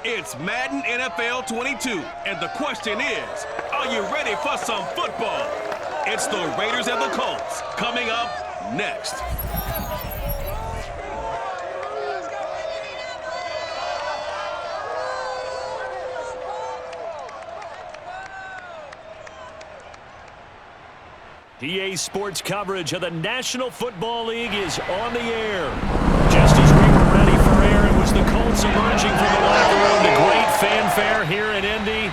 It's Madden NFL 22, and the question is, are you ready for some football? It's the Raiders and the Colts, coming up next. EA Sports coverage of the National Football League is on the air. Just as we were ready for air, it was the Colts emerging from the locker room to great fanfare here in Indy.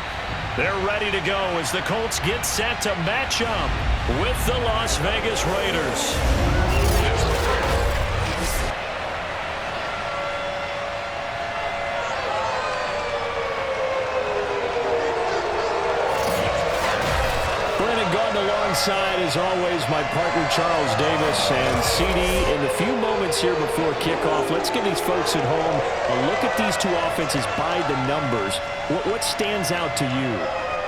They're ready to go as the Colts get set to match up with the Las Vegas Raiders. Alongside, as always, my partner Charles Davis and CD. In the few moments here before kickoff, let's give these folks at home a look at these two offenses by the numbers. What stands out to you?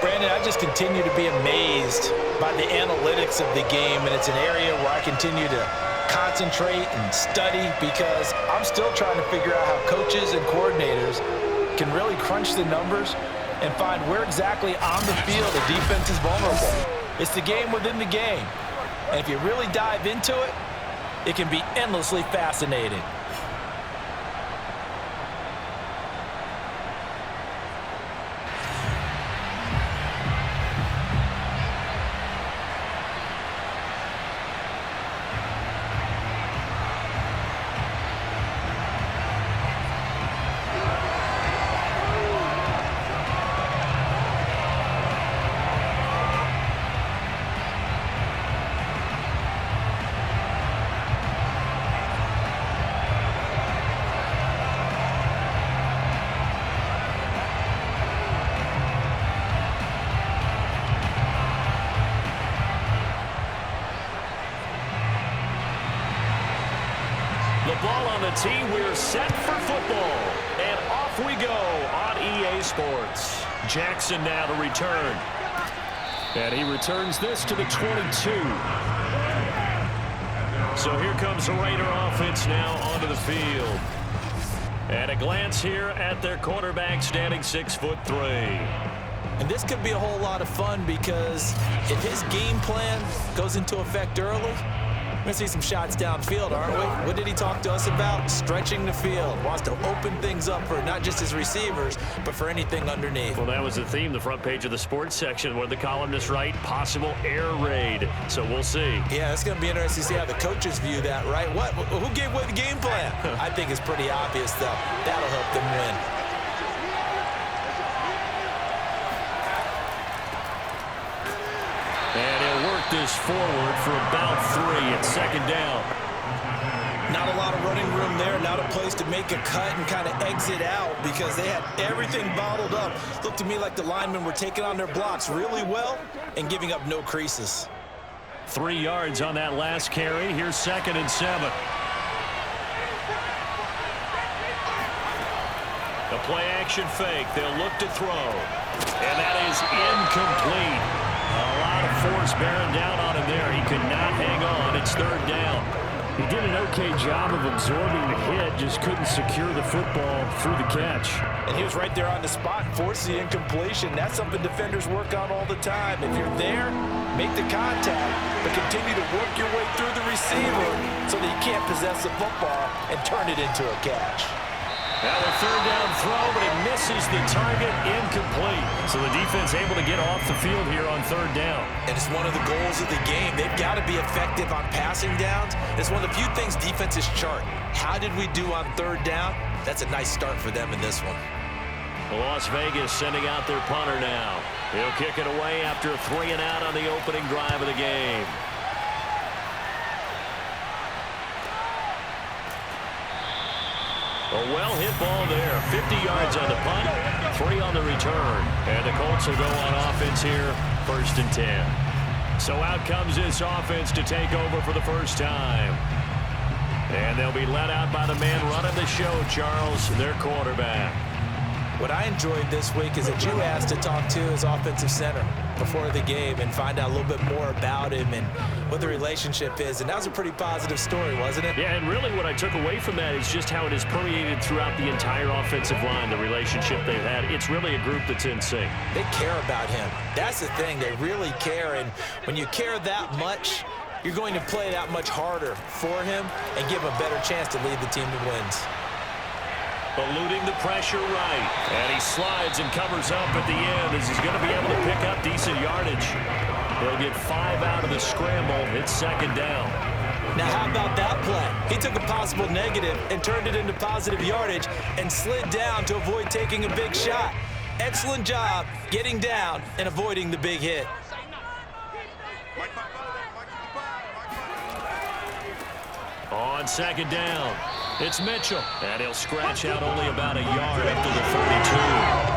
Brandon, I just continue to be amazed by the analytics of the game, and it's an area where I continue to concentrate and study because I'm still trying to figure out how coaches and coordinators can really crunch the numbers and find where exactly on the field the defense is vulnerable. It's the game within the game. And if you really dive into it, it can be endlessly fascinating. Ball on the tee, we're set for football, and off we go on EA Sports. Jackson now to return, and he returns this to the 22. So here comes the Raider offense now onto the field. And a glance here at their quarterback, standing 6'3". And this could be a whole lot of fun because if his game plan goes into effect early, we're going to see some shots downfield, aren't we? What did he talk to us about? Stretching the field. Wants to open things up for not just his receivers, but for anything underneath. Well, that was the theme, the front page of the sports section, where the columnists write, possible air raid. So we'll see. Yeah, it's going to be interesting to see how the coaches view that, right? Who gave away the game plan? I think it's pretty obvious, though. That'll help them win. And he'll work this forward for about 3 at second down. Not a lot of running room there. Not a place to make a cut and kind of exit out because they had everything bottled up. Looked to me like the linemen were taking on their blocks really well and giving up no creases. 3 yards on that last carry. Here's 2nd and 7. A play action fake. They'll look to throw. And that is incomplete. A lot of force bearing down on him there. He could not hang on. It's 3rd down. He did an okay job of absorbing the hit, just couldn't secure the football through the catch. And he was right there on the spot, forced the incompletion. That's something defenders work on all the time. If you're there, make the contact, but continue to work your way through the receiver so that you can't possess the football and turn it into a catch. Now a 3rd down throw, but it misses the target, incomplete. So the defense able to get off the field here on 3rd down. And it's one of the goals of the game. They've got to be effective on passing downs. It's one of the few things defenses chart. How did we do on 3rd down? That's a nice start for them in this one. Las Vegas sending out their punter now. He'll kick it away after a 3 and out on the opening drive of the game. A well-hit ball there. 50 yards on the punt, 3 on the return. And the Colts will go on offense here, 1st and 10. So out comes this offense to take over for the first time. And they'll be led out by the man running the show, Charles, their quarterback. What I enjoyed this week is that you asked to talk to his offensive center. before the game and find out a little bit more about him and what the relationship is. And that was a pretty positive story, wasn't it? Yeah, and really what I took away from that is just how it has permeated throughout the entire offensive line, the relationship they've had. It's really a group that's in sync. They care about him. That's the thing. They really care. And when you care that much, you're going to play that much harder for him and give him a better chance to lead the team to wins. Eluding the pressure right. And he slides and covers up at the end as he's going to be able to pick up decent yardage. He'll get 5 out of the scramble. It's second down. Now, how about that play? He took a possible negative and turned it into positive yardage and slid down to avoid taking a big shot. Excellent job getting down and avoiding the big hit. On second down, it's Mitchell, and he'll scratch out only about a yard up to the 32.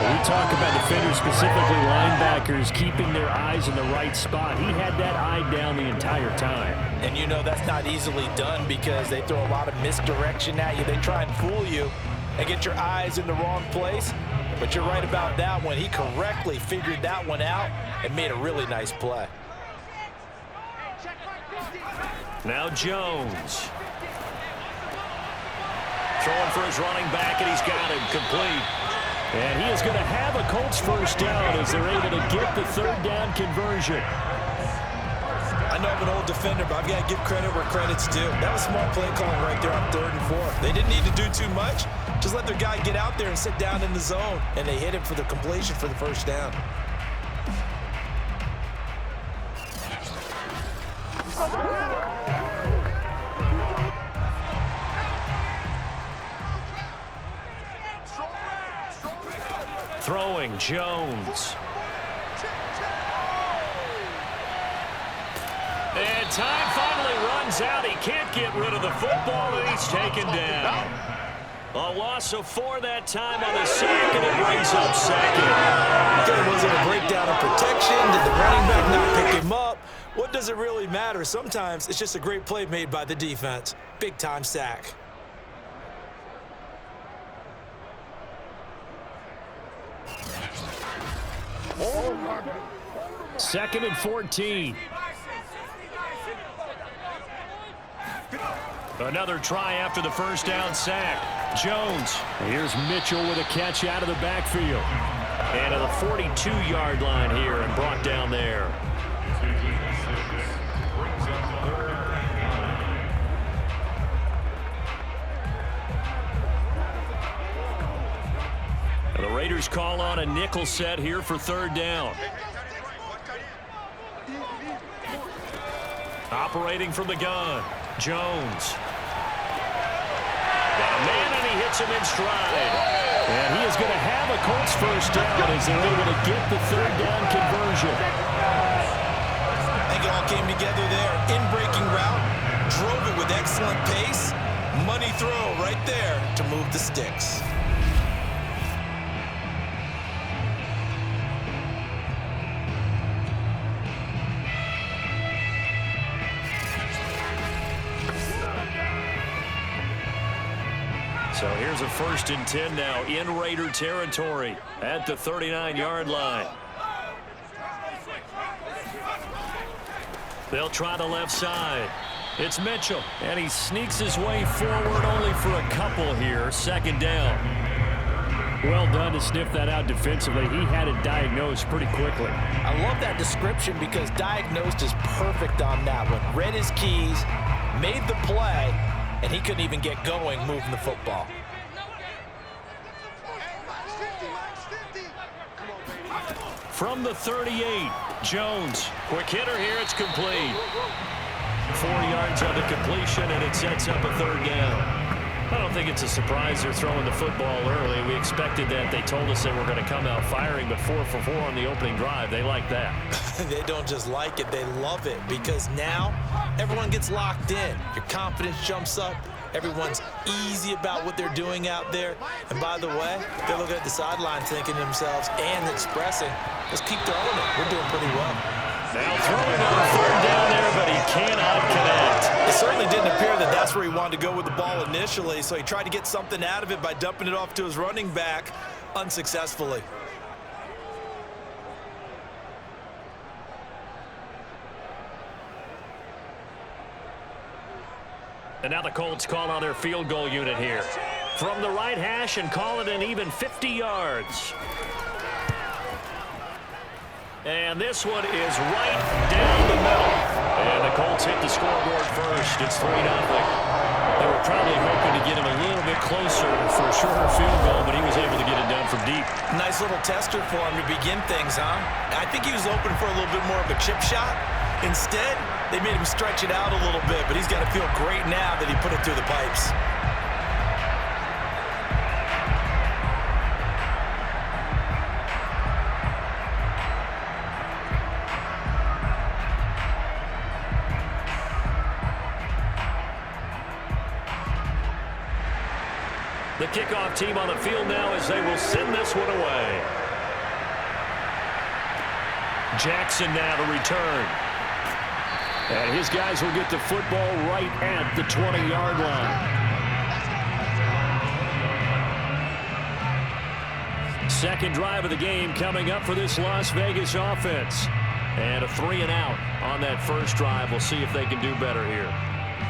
We talk about defenders, specifically linebackers, keeping their eyes in the right spot. He had that eye down the entire time. And you know that's not easily done because they throw a lot of misdirection at you. They try and fool you and get your eyes in the wrong place. But you're right about that one. He correctly figured that one out and made a really nice play. Now Jones. Throwing for his running back, and he's got him complete. And he is going to have a Colts first down as they're able to get the third down conversion. I know I'm an old defender, but I've got to give credit where credit's due. That was smart play calling right there on 3rd and 4. They didn't need to do too much. Just let their guy get out there and sit down in the zone, and they hit him for the completion for the first down. Throwing Jones. And time finally runs out. He can't get rid of the football, and he's taken down. A loss of 4 that time on the sack, and it brings up second. Was it a breakdown of protection? Did the running back not pick him up? What does it really matter? Sometimes it's just a great play made by the defense. Big-time sack. Second and 14. Another try after the first down sack. Jones. Here's Mitchell with a catch out of the backfield. And to the 42-yard line here and brought down there. And the Raiders call on a nickel set here for 3rd down. Operating from the gun, Jones. Got a man, and he hits him in stride. And he is going to have a Colts first down as they're able to get the 3rd down conversion. I think it all came together there. In-breaking route, drove it with excellent pace. Money throw right there to move the sticks. So here's a 1st and 10 now in Raider territory at the 39-yard line. They'll try the left side. It's Mitchell, and he sneaks his way forward only for a couple here. 2nd down. Well done to sniff that out defensively. He had it diagnosed pretty quickly. I love that description because diagnosed is perfect on that one. Read his keys, made the play, and he couldn't even get going moving the football. From the 38, Jones. Quick hitter here, it's complete. 4 yards on the completion, and it sets up a 3rd down. I don't think it's a surprise they're throwing the football early. We expected that. They told us they were going to come out firing, but 4 for 4 on the opening drive. They like that. They don't just like it, they love it, because now everyone gets locked in. Your confidence jumps up. Everyone's easy about what they're doing out there. And by the way, they're looking at the sideline thinking to themselves and expressing, let's keep throwing it. We're doing pretty well. Now throwing on 3rd down there, but he cannot connect. It certainly didn't appear that that's where he wanted to go with the ball initially, so he tried to get something out of it by dumping it off to his running back unsuccessfully. And now the Colts call on their field goal unit here. From the right hash and call it an even 50 yards. And this one is right down the middle. And the Colts hit the scoreboard first. It's 3-0. They were probably hoping to get him a little bit closer for a shorter field goal, but he was able to get it done from deep. Nice little tester for him to begin things, huh? I think he was open for a little bit more of a chip shot. Instead, they made him stretch it out a little bit, but he's got to feel great now that he put it through the pipes. The kickoff team on the field now as they will send this one away. Jackson now to return. And his guys will get the football right at the 20-yard line. Second drive of the game coming up for this Las Vegas offense. And a 3-and-out on that first drive. We'll see if they can do better here.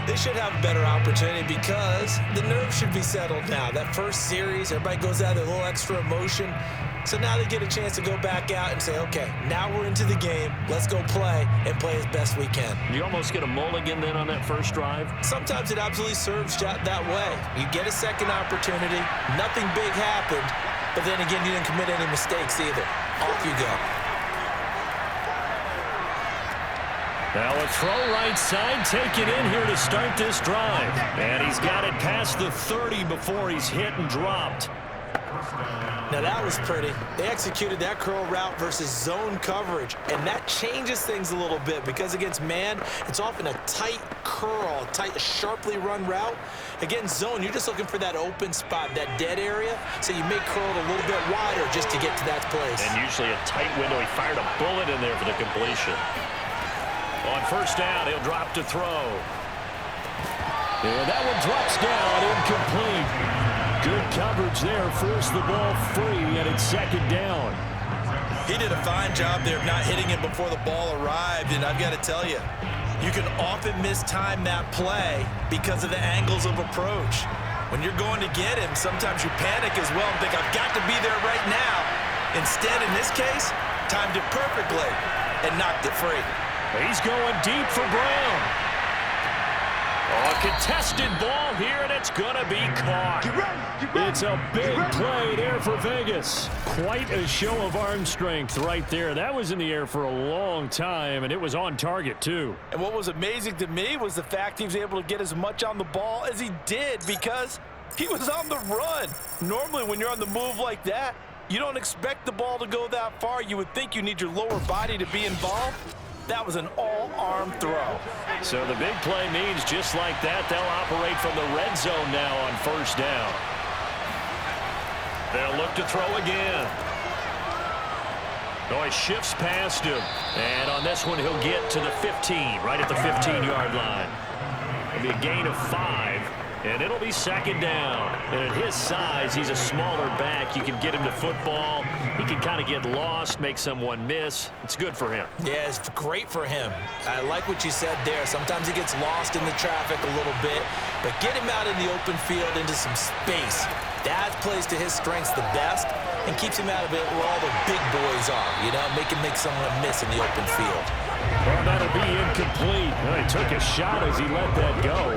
They should have a better opportunity because the nerves should be settled now. That first series, everybody goes out with a little extra emotion. So now they get a chance to go back out and say, okay, now we're into the game. Let's go play and play as best we can. You almost get a mulligan then on that first drive? Sometimes it absolutely serves that way. You get a second opportunity. Nothing big happened. But then again, you didn't commit any mistakes either. Off you go. Now a throw right side, taken in here to start this drive. And he's got it past the 30 before he's hit and dropped. Now that was pretty. They executed that curl route versus zone coverage, and that changes things a little bit because against man, it's often a tight curl, a sharply run route. Against zone, you're just looking for that open spot, that dead area, so you may curl it a little bit wider just to get to that place. And usually a tight window. He fired a bullet in there for the completion. On first down, he'll drop to throw. And that one drops down, incomplete. Good coverage there, forced the ball free, and it's second down. He did a fine job there of not hitting it before the ball arrived, and I've got to tell you, you can often mistime that play because of the angles of approach. When you're going to get him, sometimes you panic as well and think, I've got to be there right now. Instead, in this case, timed it perfectly and knocked it free. He's going deep for Brown. Oh, a contested ball here, and it's going to be caught. It's a big play there for Vegas. Quite a show of arm strength right there. That was in the air for a long time, and it was on target, too. And what was amazing to me was the fact he was able to get as much on the ball as he did because he was on the run. Normally, when you're on the move like that, you don't expect the ball to go that far. You would think you need your lower body to be involved. That was an all-arm throw. So the big play means just like that, they'll operate from the red zone now on first down. They'll look to throw again. Oh, he shifts past him. And on this one, he'll get to the 15, right at the 15-yard line. It'll be a gain of 5. And it'll be second down. And at his size, he's a smaller back. You can get him to football. He can kind of get lost, make someone miss. It's good for him. Yeah, it's great for him. I like what you said there. Sometimes he gets lost in the traffic a little bit. But get him out in the open field into some space. That plays to his strengths the best and keeps him out of it where all the big boys are, you know, make someone miss in the open field. Well, that'll be incomplete. Well, he took a shot as he let that go.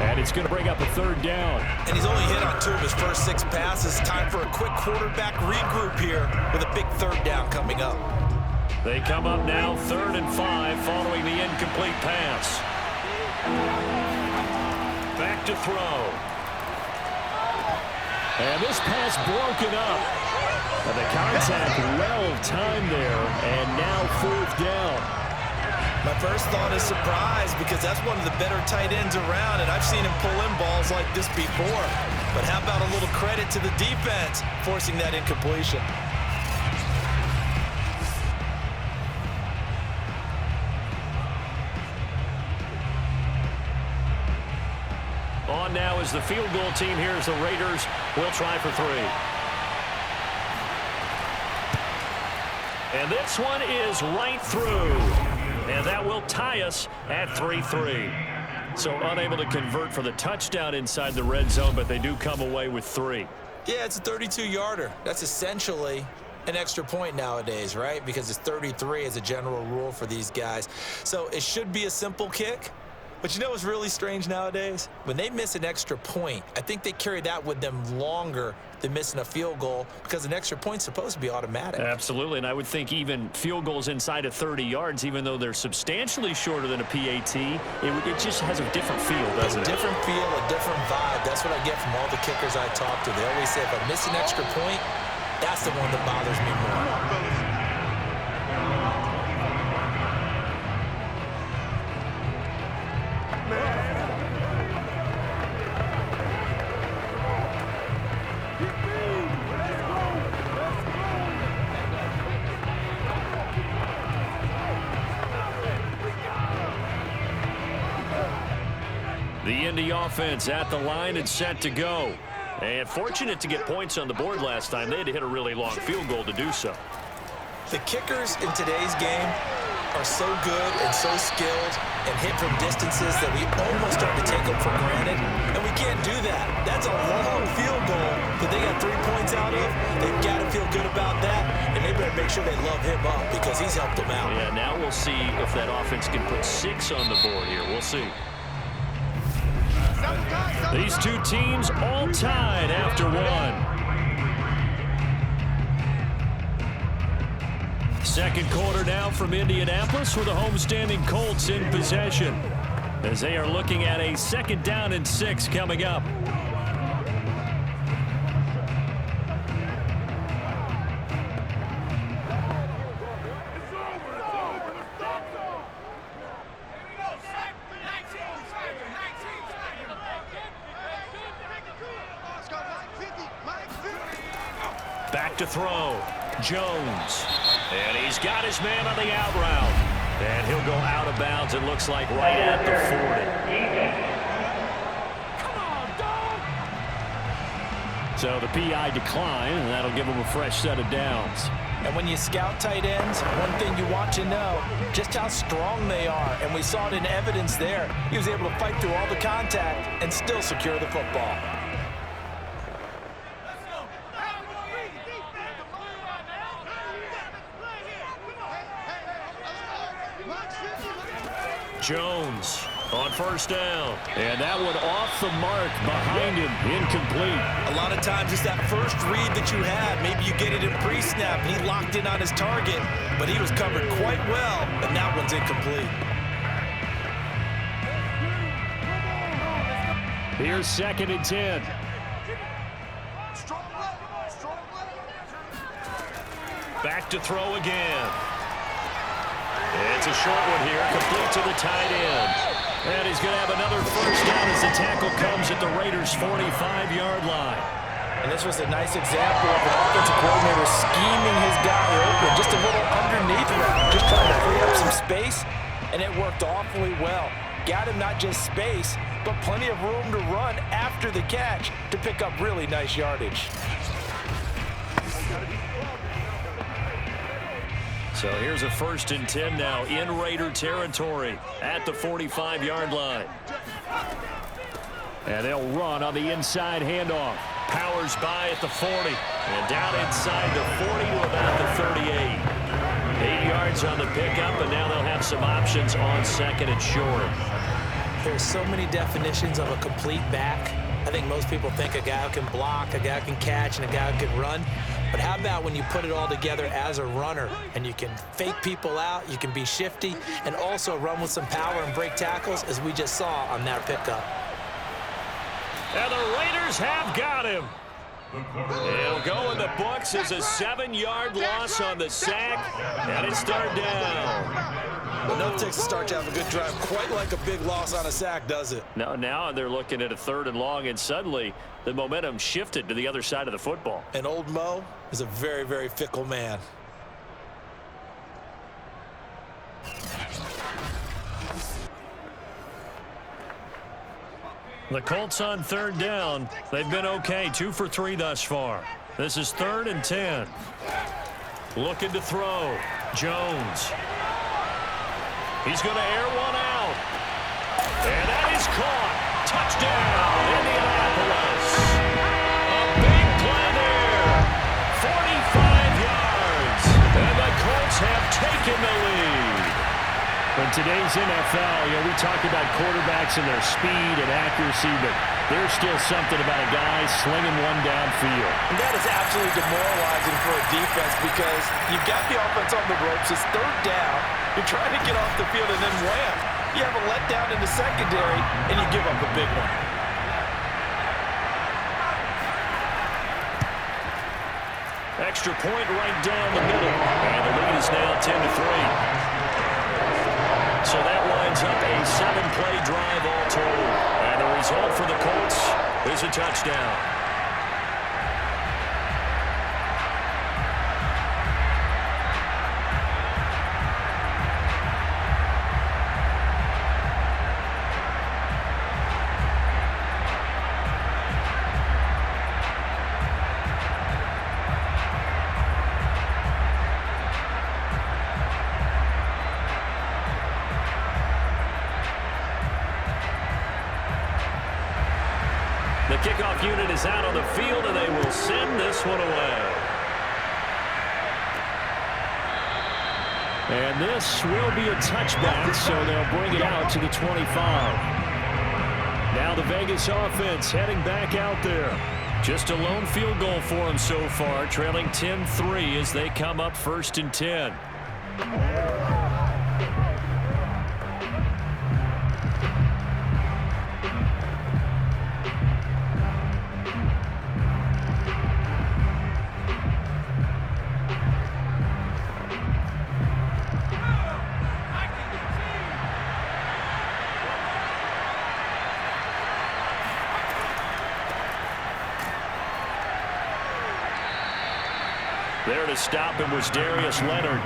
And it's going to bring up a third down. And he's only hit on 2 of his first 6 passes. Time for a quick quarterback regroup here with a big third down coming up. They come up now 3rd and 5 following the incomplete pass. Back to throw. And this pass broken up. And the contact well timed there. And now 4th down. My first thought is surprise because that's one of the better tight ends around, and I've seen him pull in balls like this before. But how about a little credit to the defense forcing that incompletion? On now is the field goal team here as the Raiders will try for 3. And this one is right through. And that will tie us at 3-3. So unable to convert for the touchdown inside the red zone, but they do come away with 3. Yeah, it's a 32-yarder. That's essentially an extra point nowadays, right? Because it's 33 as a general rule for these guys. So it should be a simple kick. But you know what's really strange nowadays? When they miss an extra point, I think they carry that with them longer than missing a field goal because an extra point's supposed to be automatic. Absolutely, and I would think even field goals inside of 30 yards, even though they're substantially shorter than a PAT, it just has a different feel, doesn't it? A different feel, a different vibe. That's what I get from all the kickers I talk to. They always say, if I miss an extra point, that's the one that bothers me more. The Indy offense at the line and set to go. And fortunate to get points on the board last time. They had to hit a really long field goal to do so. The kickers in today's game are so good and so skilled and hit from distances that we almost start to take them for granted. And we can't do that. That's a long field goal that they got 3 points out of. They've got to feel good about that. And they better make sure they love him up because he's helped them out. Yeah, now we'll see if that offense can put 6 on the board here. We'll see. These two teams all tied after 1. Second quarter now from Indianapolis with the homestanding Colts in possession as they are looking at a 2nd down and 6 coming up. Back to throw. Jones. And he's got his man on the out route. And he'll go out of bounds, it looks like, right at the 40. So the PI decline, and that'll give him a fresh set of downs. And when you scout tight ends, one thing you want to know, just how strong they are. And we saw it in evidence there. He was able to fight through all the contact and still secure the football. Jones on 1st down. And that one off the mark behind him, incomplete. A lot of times it's that first read that you have. Maybe you get it in pre-snap, and he locked in on his target, but he was covered quite well, and that one's incomplete. Here's 2nd and 10. Back to throw again. It's a short one here, complete to the tight end. And he's going to have another 1st down as the tackle comes at the Raiders' 45-yard line. And this was a nice example of an offensive coordinator scheming his guy open, just a little underneath route, just trying to free up some space, and it worked awfully well. Got him not just space, but plenty of room to run after the catch to pick up really nice yardage. So here's a 1st and 10 now in Raider territory at the 45-yard line. And they'll run on the inside handoff. Powers by at the 40. And down inside the 40 to about the 38. 8 yards on the pickup, and now they'll have some options on 2nd and short. There's so many definitions of a complete back. I think most people think a guy who can block, a guy who can catch, and a guy who can run. But how about when you put it all together as a runner and you can fake people out, you can be shifty, and also run with some power and break tackles, as we just saw on that pickup. And the Raiders have got him. He'll go in the books as a 7-yard loss on the sack, and it's 3rd down. Well, no takes to start to have a good drive, quite like a big loss on a sack, does it? No, now they're looking at a 3rd and long, and suddenly the momentum shifted to the other side of the football. And old Mo is a very, very fickle man. The Colts on 3rd down. They've been okay, 2 for 3 thus far. This is 3rd and 10. Looking to throw. Jones. He's going to air one out. And that is is caught. Touchdown, Indianapolis. A big play there. 45 yards. And the Colts have taken the lead. In today's NFL, we talk about quarterbacks and their speed and accuracy, but there's still something about a guy slinging one downfield. And that is absolutely demoralizing for a defense because you've got the offense on the ropes. It's third down. You're trying to get off the field, and then wham, you have a letdown in the secondary, and you give up a big one. Extra point right down the middle. And the lead is now 10-3. So that winds up a 7-play drive all told. And the result for the Colts is a touchdown. The kickoff unit is out on the field, and they will send this one away. And this will be a touchback, so they'll bring it out to the 25. Now the Vegas offense heading back out there. Just a lone field goal for them so far, trailing 10-3 as they come up 1st and 10. There to stop him was Darius Leonard.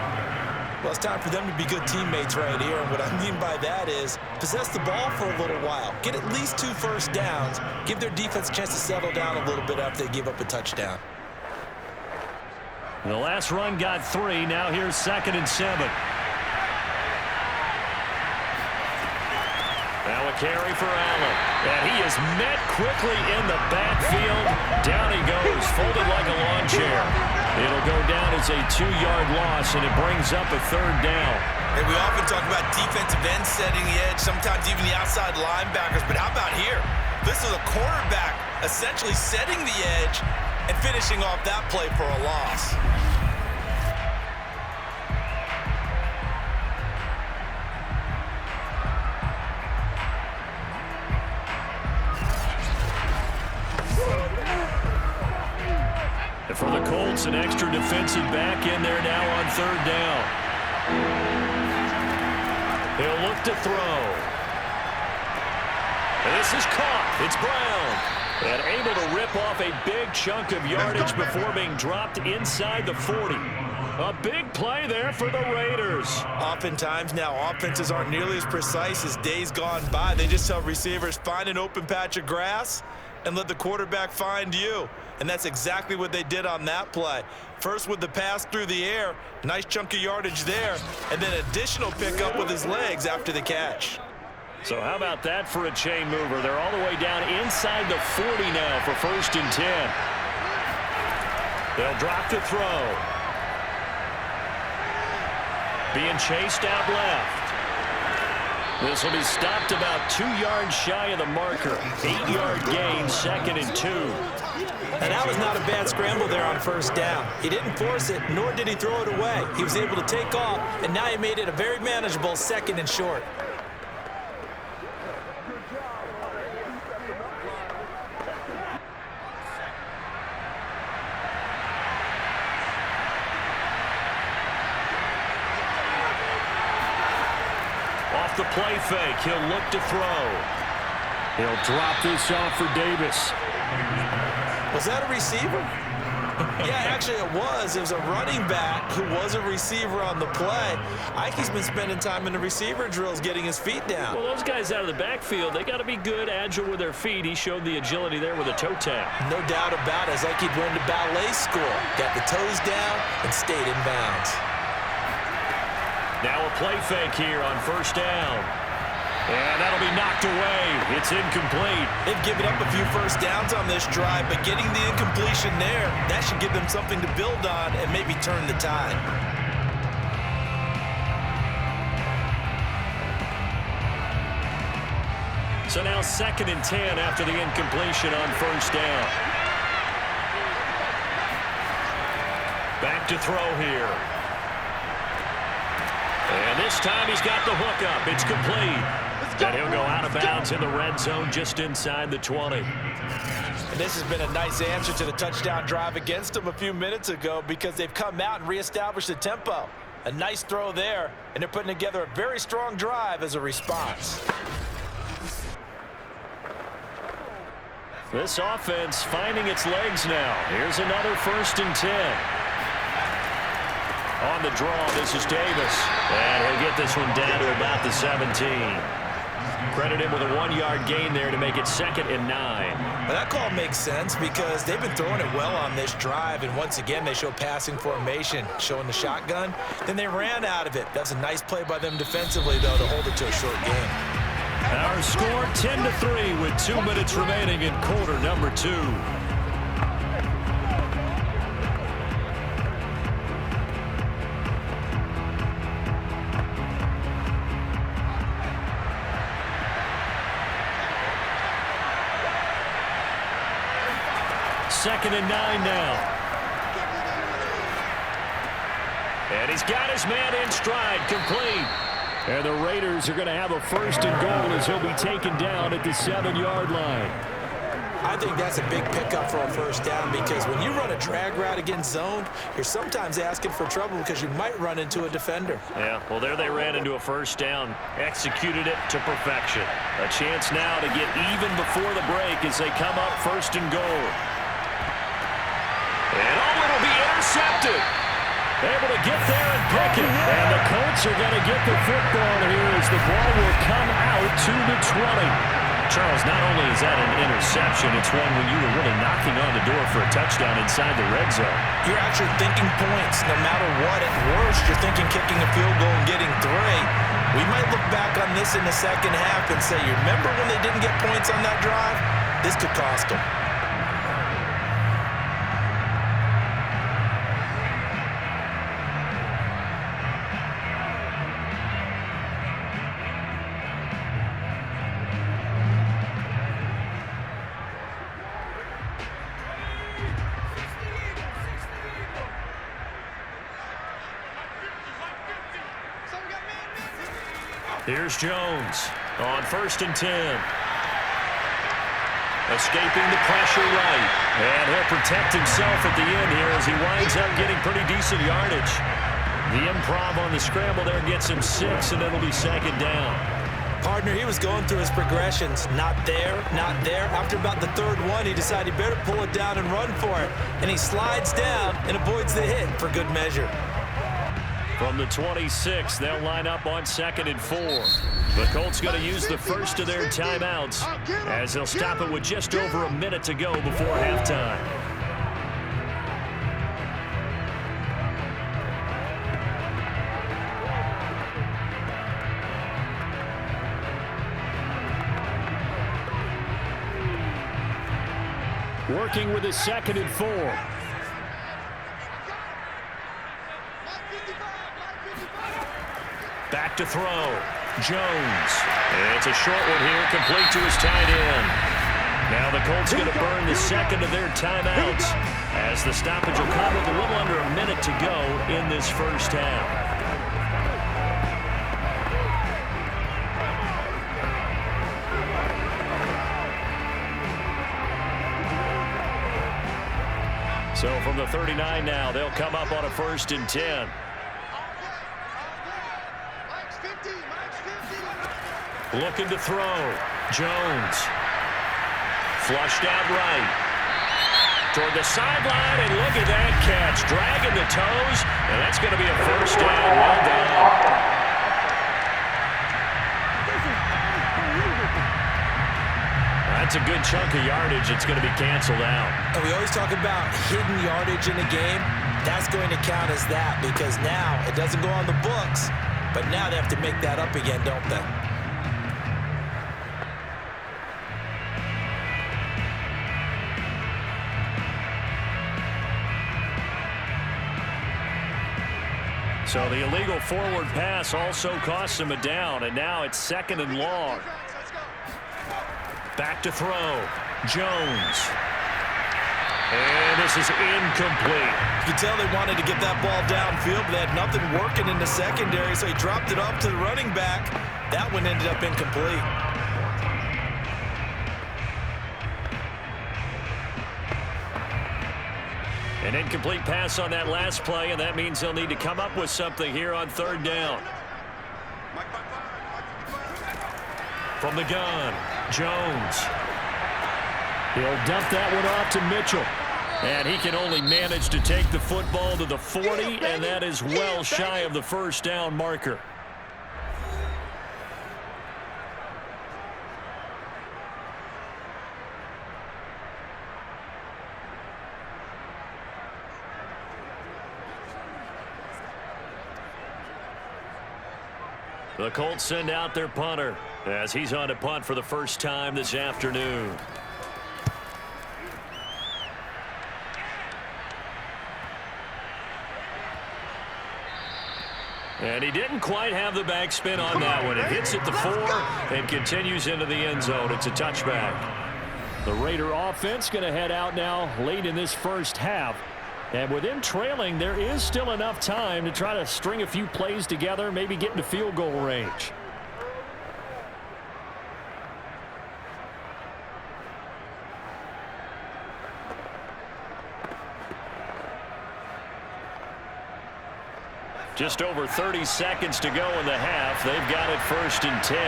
Well, it's time for them to be good teammates right here. And what I mean by that is possess the ball for a little while. Get at least 2 first downs. Give their defense a chance to settle down a little bit after they give up a touchdown. The last run got 3. Now here's 2nd and 7. Now a carry for Allen. And he is met quickly in the backfield. Down he goes, folded like a lawn chair. It'll go down as a 2-yard loss, and it brings up a 3rd down. Hey, we often talk about defensive ends setting the edge, sometimes even the outside linebackers. But how about here? This is a quarterback essentially setting the edge and finishing off that play for a loss. For the Colts, an extra defensive back in there now on 3rd down. He'll look to throw. And this is caught. It's Brown. And able to rip off a big chunk of yardage before being dropped inside the 40. A big play there for the Raiders. Oftentimes now, offenses aren't nearly as precise as days gone by. They just tell receivers, find an open patch of grass and let the quarterback find you. And that's exactly what they did on that play. First with the pass through the air, nice chunk of yardage there, and then additional pickup with his legs after the catch. So how about that for a chain mover? They're all the way down inside the 40 now for 1st and 10. They'll drop to throw. Being chased out left. This will be stopped about 2 yards shy of the marker. 8-yard gain, 2nd and 2. And that was not a bad scramble there on 1st down. He didn't force it, nor did he throw it away. He was able to take off, and now he made it a very manageable 2nd and short. Off the play fake, he'll look to throw. He'll drop this off for Davis. Was that a receiver? Yeah, actually it was. It was a running back who was a receiver on the play. Ike's been spending time in the receiver drills getting his feet down. Well, those guys out of the backfield, they got to be good, agile with their feet. He showed the agility there with a toe tap. No doubt about it. It's like he'd learned to ballet school. Got the toes down and stayed in bounds. Now a play fake here on 1st down. And that'll be knocked away. It's incomplete. They've given up a few first downs on this drive, but getting the incompletion there, that should give them something to build on and maybe turn the tide. So now 2nd and 10 after the incompletion on first down. Back to throw here. And this time he's got the hook up. It's complete. And he'll go out of bounds in the red zone just inside the 20. And this has been a nice answer to the touchdown drive against them a few minutes ago because they've come out and reestablished the tempo. A nice throw there, and they're putting together a very strong drive as a response. This offense finding its legs now. Here's another 1st and 10. On the draw, this is Davis. And he'll get this one down to about the 17. Credit him with a 1-yard gain there to make it 2nd and 9. Well, that call makes sense because they've been throwing it well on this drive, and once again they show passing formation, showing the shotgun. Then they ran out of it. That's a nice play by them defensively, though, to hold it to a short game. Our score 10-3 with 2 minutes remaining in quarter number 2. Second and 9 now. And he's got his man in stride, complete. And the Raiders are going to have a 1st and goal as he'll be taken down at the 7-yard line. I think that's a big pickup for a first down because when you run a drag route against zone, you're sometimes asking for trouble because you might run into a defender. Yeah, well, there they ran into a first down, executed it to perfection. A chance now to get even before the break as they come up 1st and goal. And it'll be intercepted. Able to get there and pick it. And the Colts are going to get the football here as the ball will come out to the 20. Charles, not only is that an interception, it's one when you were really knocking on the door for a touchdown inside the red zone. You're actually thinking points no matter what. At worst, you're thinking kicking a field goal and getting 3. We might look back on this in the second half and say, you remember when they didn't get points on that drive? This could cost them. Here's Jones on 1st and 10. Escaping the pressure right. And he'll protect himself at the end here as he winds up getting pretty decent yardage. The improv on the scramble there gets him 6, and it'll be 2nd down. Partner, he was going through his progressions. Not there, not there. After about the 3rd one, he decided he better pull it down and run for it. And he slides down and avoids the hit for good measure. From the 26, they'll line up on 2nd and 4. The Colts going to use the first of their timeouts as they'll stop it with just over a minute to go before halftime. Working with his 2nd and 4. Back to throw. Jones. It's a short one here, complete to his tight end. Now the Colts going to burn the 2nd of their timeouts as the stoppage will come with a little under a minute to go in this first half. So from the 39 now, they'll come up on a 1st and 10. Looking to throw. Jones. Flushed out right. Toward the sideline, and look at that catch. Dragging the toes, and that's going to be a 1st down. Well done. That's a good chunk of yardage. It's going to be canceled out. And we always talk about hidden yardage in a game. That's going to count as that because now it doesn't go on the books, but now they have to make that up again, don't they? So the illegal forward pass also costs him a down, and now it's 2nd and long. Back to throw. Jones. And this is incomplete. You can tell they wanted to get that ball downfield, but they had nothing working in the secondary, so he dropped it off to the running back. That one ended up incomplete. An incomplete pass on that last play, and that means they'll need to come up with something here on 3rd down. From the gun, Jones. He'll dump that one off to Mitchell. And he can only manage to take the football to the 40, and that is well shy of the 1st down marker. The Colts send out their punter as he's on to punt for the first time this afternoon. And he didn't quite have the backspin on that one. It hits at the 4 and continues into the end zone. It's a touchback. The Raider offense going to head out now late in this first half. And with them trailing, there is still enough time to try to string a few plays together, maybe get into field goal range. Just over 30 seconds to go in the half. They've got it 1st and 10.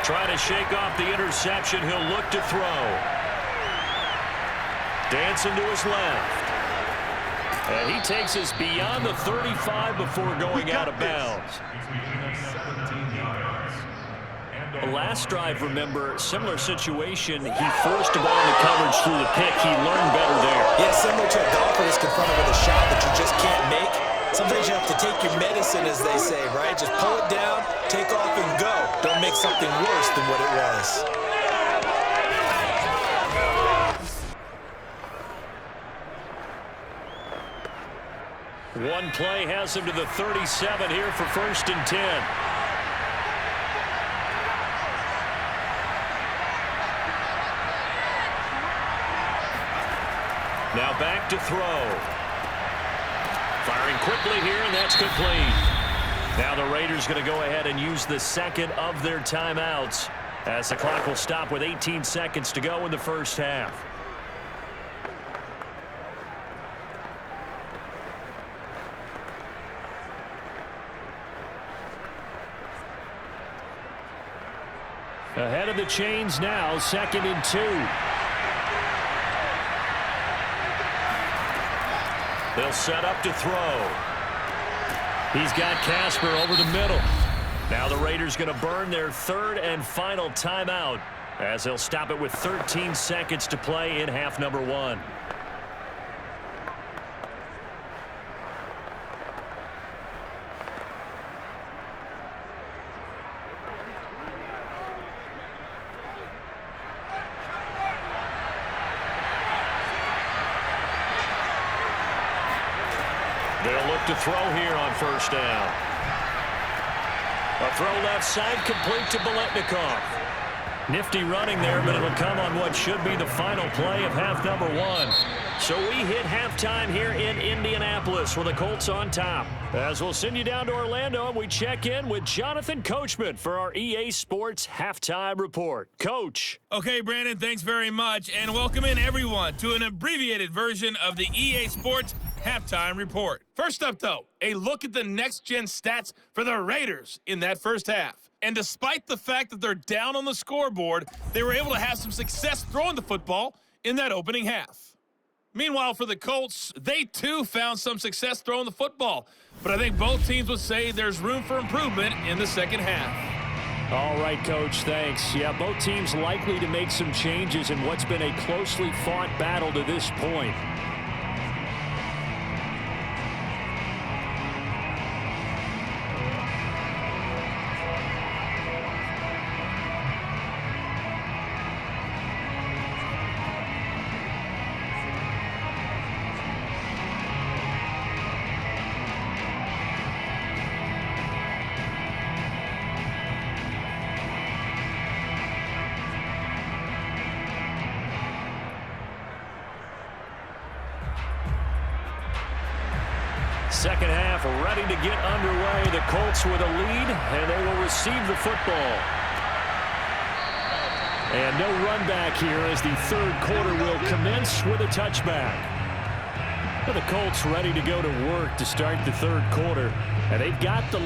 Trying to shake off the interception. He'll look to throw. Dancing to his left. And he takes us beyond the 35 before going out of bounds. Last drive, remember, similar situation. He forced a ball into coverage through the pick. He learned better there. Yeah, similar to a golfer that's confronted with a shot that you just can't make. Sometimes you have to take your medicine, as they say, right? Just pull it down, take off, and go. Don't make something worse than what it was. One play has him to the 37 here for 1st and 10. Now back to throw. Firing quickly here, and that's complete. Now the Raiders going to go ahead and use the 2nd of their timeouts as the clock will stop with 18 seconds to go in the first half. Ahead of the chains now, 2nd and 2. They'll set up to throw. He's got Casper over the middle. Now the Raiders going to burn their 3rd and final timeout as they'll stop it with 13 seconds to play in half number 1. They'll look to throw here on 1st down. A throw left side complete to Biletnikoff. Nifty running there, but it'll come on what should be the final play of half number 1. So we hit halftime here in Indianapolis with the Colts on top. As we'll send you down to Orlando, and we check in with Jonathan Coachman for our EA Sports Halftime Report. Coach. Okay, Brandon, thanks very much, and welcome in everyone to an abbreviated version of the EA Sports Halftime Report. First up, though, a look at the next-gen stats for the Raiders in that first half. And despite the fact that they're down on the scoreboard, they were able to have some success throwing the football in that opening half. Meanwhile, for the Colts, they too found some success throwing the football. But I think both teams would say there's room for improvement in the second half. All right, Coach, thanks. Yeah, both teams likely to make some changes in what's been a closely fought battle to this point. Second half ready to get underway. The Colts with a lead, and they will receive the football. And no run back here as the third quarter will commence with a touchback. The Colts ready to go to work to start the third quarter, and they've got the